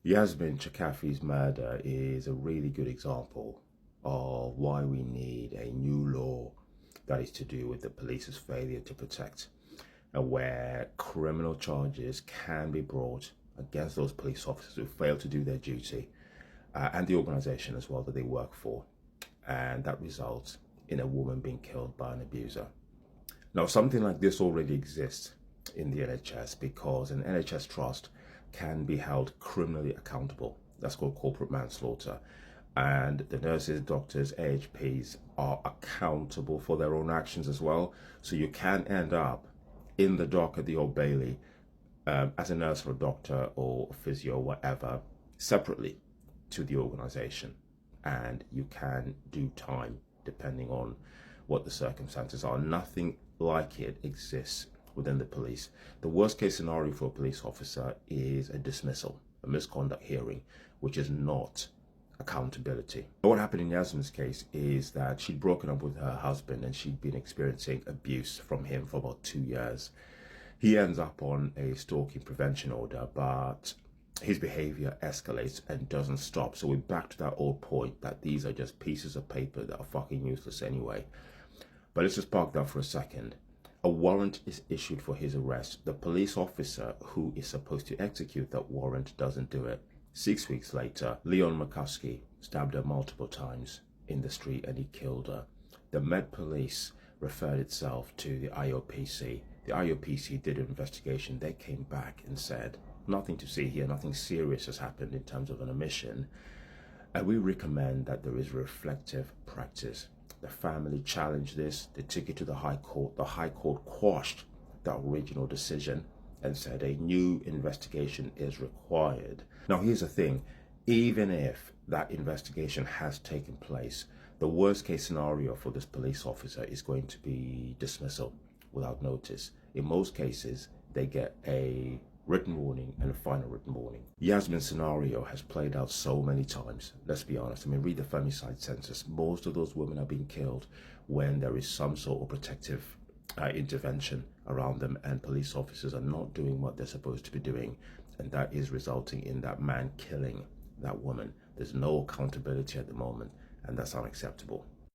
Yasmin Chakafi's murder is a really good example of why we need a new law that is to do with the police's failure to protect, and where criminal charges can be brought against those police officers who fail to do their duty, and the organization as well that they work for, and that results in a woman being killed by an abuser. Now, something like this already exists in the NHS because an NHS trust can be held criminally accountable. That's called corporate manslaughter. And the nurses, doctors, AHPs are accountable for their own actions as well. So you can end up in the dock at the Old Bailey as a nurse or a doctor or a physio or whatever, separately to the organization. And you can do time depending on what the circumstances are. Nothing like it exists within the police. The worst case scenario for a police officer is a dismissal, a misconduct hearing, which is not accountability. What happened in Yasmin's case is that she'd broken up with her husband and she'd been experiencing abuse from him for about 2 years. He ends up on a stalking prevention order, but his behavior escalates and doesn't stop. So we're back to that old point that these are just pieces of paper that are fucking useless anyway. But let's just park that for a second. A warrant is issued for his arrest. The police officer who is supposed to execute that warrant doesn't do it. 6 weeks later, Leon McCuskey stabbed her multiple times in the street and he killed her. The Met Police referred itself to the IOPC. The IOPC did an investigation. They came back and said, nothing to see here, nothing serious has happened in terms of an omission. And we recommend that there is reflective practice. The family challenged this. They took it to the High Court. The High Court quashed the original decision and said a new investigation is required. Now, here's the thing. Even if that investigation has taken place, the worst case scenario for this police officer is going to be dismissal without notice. In most cases, they get a written warning and a final written warning. Yasmin's scenario has played out so many times. Let's be honest. I mean, read the femicide census. Most of those women are being killed when there is some sort of protective intervention around them and police officers are not doing what they're supposed to be doing. And that is resulting in that man killing that woman. There's no accountability at the moment, and that's unacceptable.